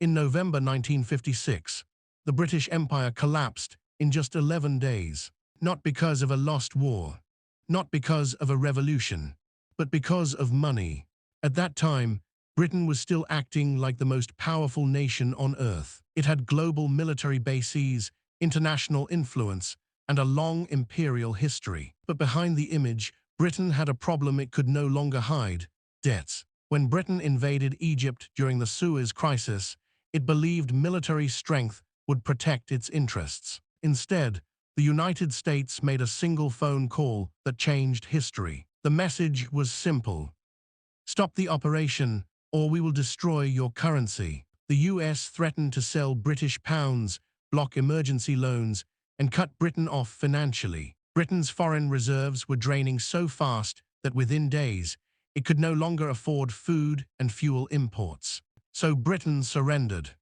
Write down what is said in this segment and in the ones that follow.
In November 1956, the British Empire collapsed in just 11 days, not because of a lost war, not because of a revolution, but because of money. At that time, Britain was still acting like the most powerful nation on earth. It had global military bases, international influence, and a long imperial history. But behind the image, Britain had a problem it could no longer hide: debts. When Britain invaded Egypt during the Suez Crisis, it believed military strength would protect its interests. Instead, the United States made a single phone call that changed history. The message was simple: stop the operation, or we will destroy your currency. The US threatened to sell British pounds, block emergency loans, and cut Britain off financially. Britain's foreign reserves were draining so fast that within days, it could no longer afford food and fuel imports. So Britain surrendered.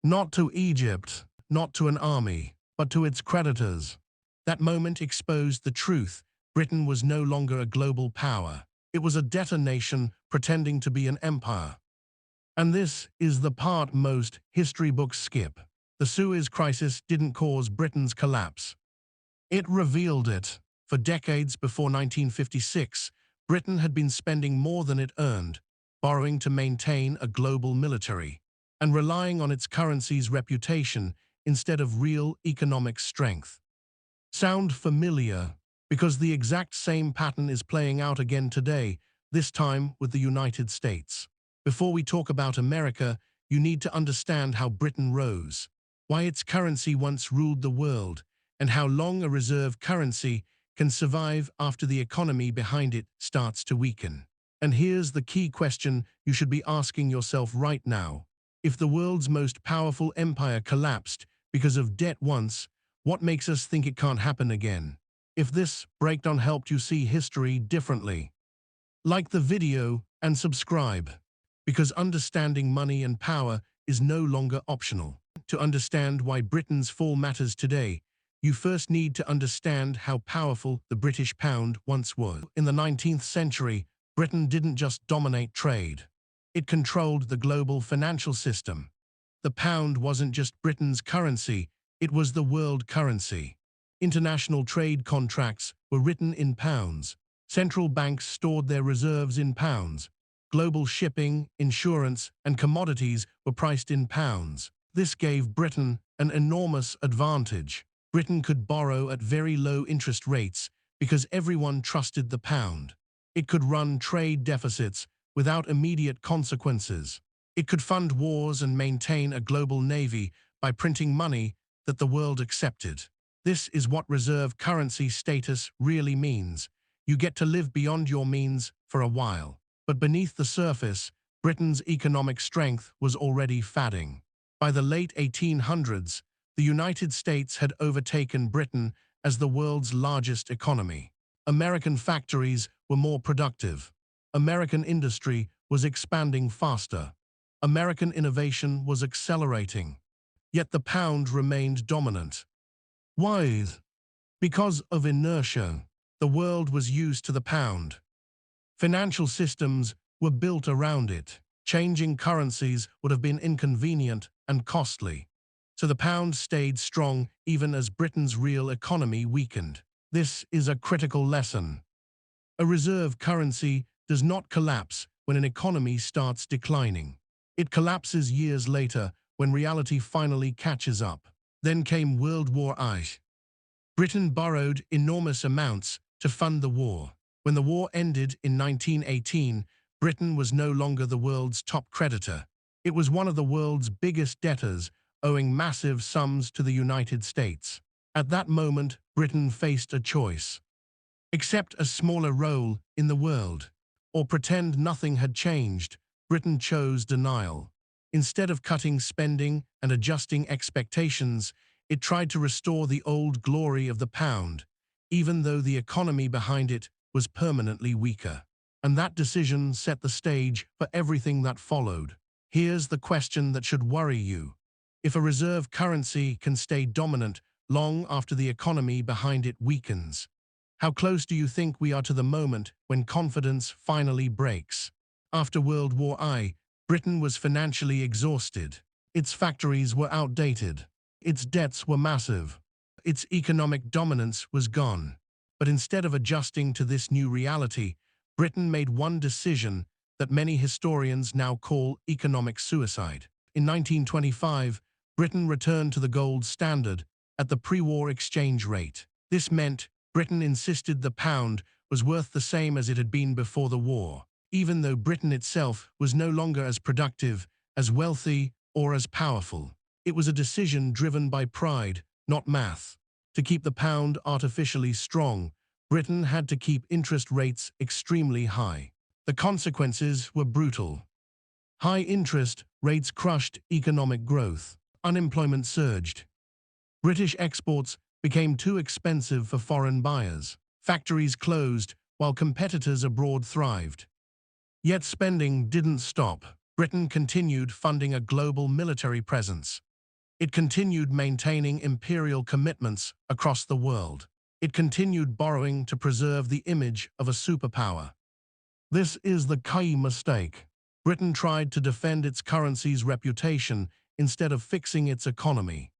Not to Egypt, not to an army, but to its creditors. That moment exposed the truth: Britain was no longer a global power. It was a debtor nation pretending to be an empire. And this is the part most history books skip. The Suez Crisis didn't cause Britain's collapse. It revealed it. For decades before 1956, Britain had been spending more than it earned, borrowing to maintain a global military, and relying on its currency's reputation instead of real economic strength. Sound familiar? Because the exact same pattern is playing out again today, this time with the United States. Before we talk about America, you need to understand how Britain rose, why its currency once ruled the world, and how long a reserve currency can survive after the economy behind it starts to weaken. And here's the key question you should be asking yourself right now. If the world's most powerful empire collapsed because of debt once, what makes us think it can't happen again? If this breakdown helped you see history differently, like the video and subscribe, because understanding money and power is no longer optional. To understand why Britain's fall matters today, you first need to understand how powerful the British pound once was. In the 19th century, Britain didn't just dominate trade. It controlled the global financial system. The pound wasn't just Britain's currency, it was the world currency. International trade contracts were written in pounds. Central banks stored their reserves in pounds. Global shipping, insurance, and commodities were priced in pounds. This gave Britain an enormous advantage. Britain could borrow at very low interest rates because everyone trusted the pound. It could run trade deficits without immediate consequences. It could fund wars and maintain a global navy by printing money that the world accepted. This is what reserve currency status really means. You get to live beyond your means for a while. But beneath the surface, Britain's economic strength was already fading. By the late 1800s, the United States had overtaken Britain as the world's largest economy. American factories were more productive. American industry was expanding faster. American innovation was accelerating. Yet the pound remained dominant. Why? Because of inertia. The world was used to the pound. Financial systems were built around it. Changing currencies would have been inconvenient and costly. So the pound stayed strong even as Britain's real economy weakened. This is a critical lesson. A reserve currency does not collapse when an economy starts declining. It collapses years later when reality finally catches up. Then came World War I. Britain borrowed enormous amounts to fund the war. When the war ended in 1918, Britain was no longer the world's top creditor. It was one of the world's biggest debtors, owing massive sums to the United States. At that moment, Britain faced a choice: accept a smaller role in the world, or pretend nothing had changed. Britain chose denial. Instead of cutting spending and adjusting expectations, it tried to restore the old glory of the pound, even though the economy behind it was permanently weaker. And that decision set the stage for everything that followed. Here's the question that should worry you. If a reserve currency can stay dominant long after the economy behind it weakens, how close do you think we are to the moment when confidence finally breaks? After World War I, Britain was financially exhausted. Its factories were outdated. Its debts were massive. Its economic dominance was gone. But instead of adjusting to this new reality, Britain made one decision that many historians now call economic suicide. In 1925, Britain returned to the gold standard at the pre-war exchange rate. This meant Britain insisted the pound was worth the same as it had been before the war, even though Britain itself was no longer as productive, as wealthy, or as powerful. It was a decision driven by pride, not math. To keep the pound artificially strong, Britain had to keep interest rates extremely high. The consequences were brutal. High interest rates crushed economic growth. Unemployment surged. British exports became too expensive for foreign buyers. Factories closed while competitors abroad thrived. Yet spending didn't stop. Britain continued funding a global military presence. It continued maintaining imperial commitments across the world. It continued borrowing to preserve the image of a superpower. This is the key mistake. Britain tried to defend its currency's reputation instead of fixing its economy.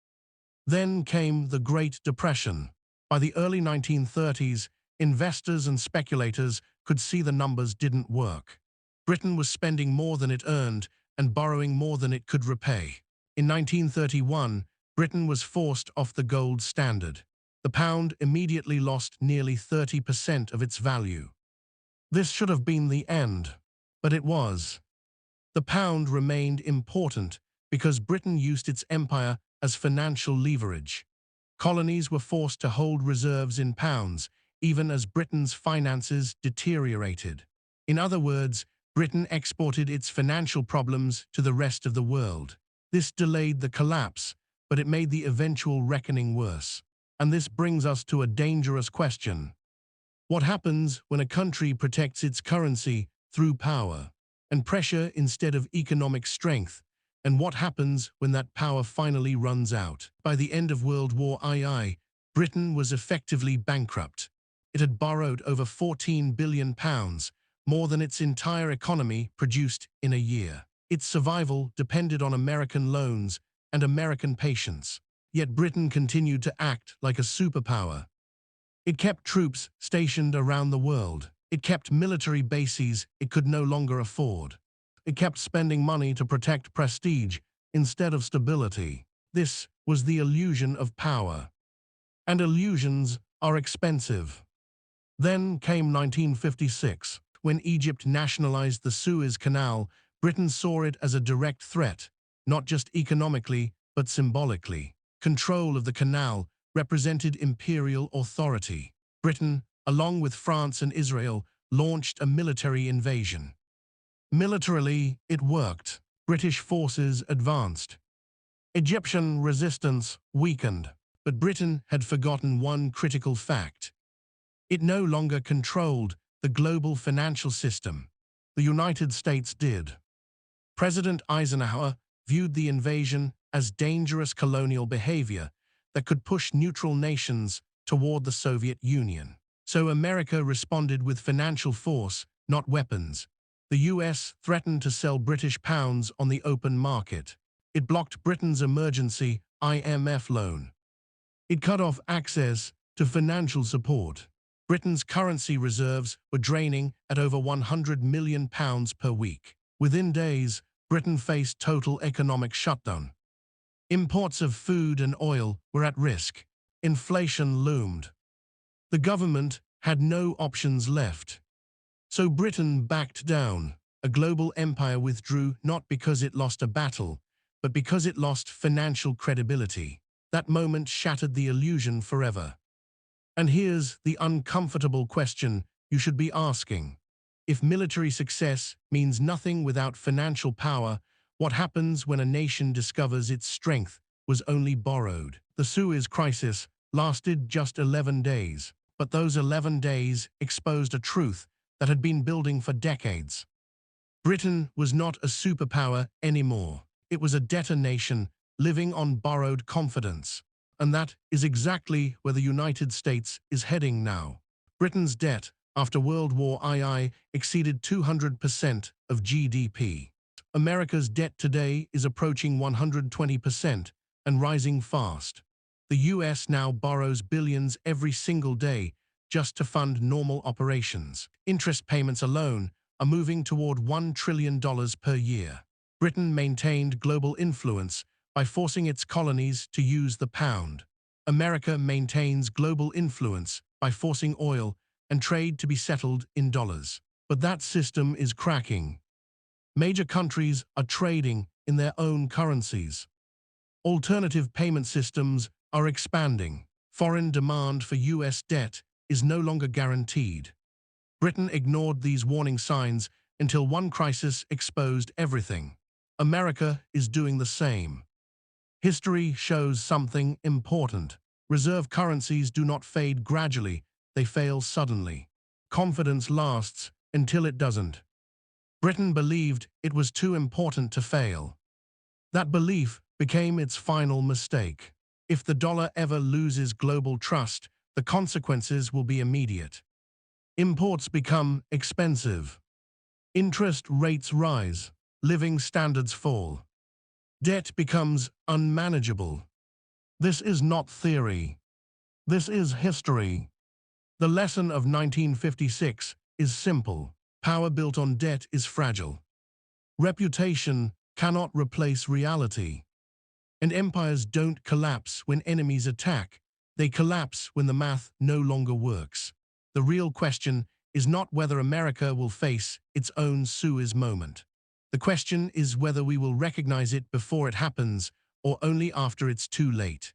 Then came the Great Depression. By the early 1930s, investors and speculators could see the numbers didn't work. Britain was spending more than it earned and borrowing more than it could repay. In 1931, Britain was forced off the gold standard. The pound immediately lost nearly 30% of its value. This should have been the end, but it was. The pound remained important because Britain used its empire as financial leverage. Colonies were forced to hold reserves in pounds, even as Britain's finances deteriorated. In other words, Britain exported its financial problems to the rest of the world. This delayed the collapse, but it made the eventual reckoning worse. And this brings us to a dangerous question. What happens when a country protects its currency through power and pressure instead of economic strength? And what happens when that power finally runs out? By the end of World War II, Britain was effectively bankrupt. It had borrowed over £14 billion, more than its entire economy produced in a year. Its survival depended on American loans and American patience. Yet Britain continued to act like a superpower. It kept troops stationed around the world. It kept military bases it could no longer afford. It kept spending money to protect prestige instead of stability. This was the illusion of power. And illusions are expensive. Then came 1956. When Egypt nationalized the Suez Canal, Britain saw it as a direct threat, not just economically, but symbolically. Control of the canal represented imperial authority. Britain, along with France and Israel, launched a military invasion. Militarily, it worked. British forces advanced. Egyptian resistance weakened. But Britain had forgotten one critical fact. It no longer controlled the global financial system. The United States did. President Eisenhower viewed the invasion as dangerous colonial behavior that could push neutral nations toward the Soviet Union. So America responded with financial force, not weapons. The US threatened to sell British pounds on the open market. It blocked Britain's emergency IMF loan. It cut off access to financial support. Britain's currency reserves were draining at over £100 million per week. Within days, Britain faced total economic shutdown. Imports of food and oil were at risk. Inflation loomed. The government had no options left. So Britain backed down. A global empire withdrew not because it lost a battle, but because it lost financial credibility. That moment shattered the illusion forever. And here's the uncomfortable question you should be asking. If military success means nothing without financial power, what happens when a nation discovers its strength was only borrowed? The Suez Crisis lasted just 11 days, but those 11 days exposed a truth that had been building for decades. Britain was not a superpower anymore. It was a debtor nation living on borrowed confidence. And that is exactly where the United States is heading now. Britain's debt after World War II exceeded 200% of GDP. America's debt today is approaching 120% and rising fast. The US now borrows billions every single day just to fund normal operations. Interest payments alone are moving toward $1 trillion per year. Britain maintained global influence by forcing its colonies to use the pound. America maintains global influence by forcing oil and trade to be settled in dollars. But that system is cracking. Major countries are trading in their own currencies. Alternative payment systems are expanding. Foreign demand for US debt is no longer guaranteed. Britain ignored these warning signs until one crisis exposed everything. America is doing the same. History shows something important. Reserve currencies do not fade gradually, they fail suddenly. Confidence lasts until it doesn't. Britain believed it was too important to fail. That belief became its final mistake. If the dollar ever loses global trust, the consequences will be immediate. Imports become expensive. Interest rates rise. Living standards fall. Debt becomes unmanageable. This is not theory. This is history. The lesson of 1956 is simple. Power built on debt is fragile. Reputation cannot replace reality. And empires don't collapse when enemies attack. They collapse when the math no longer works. The real question is not whether America will face its own Suez moment. The question is whether we will recognize it before it happens or only after it's too late.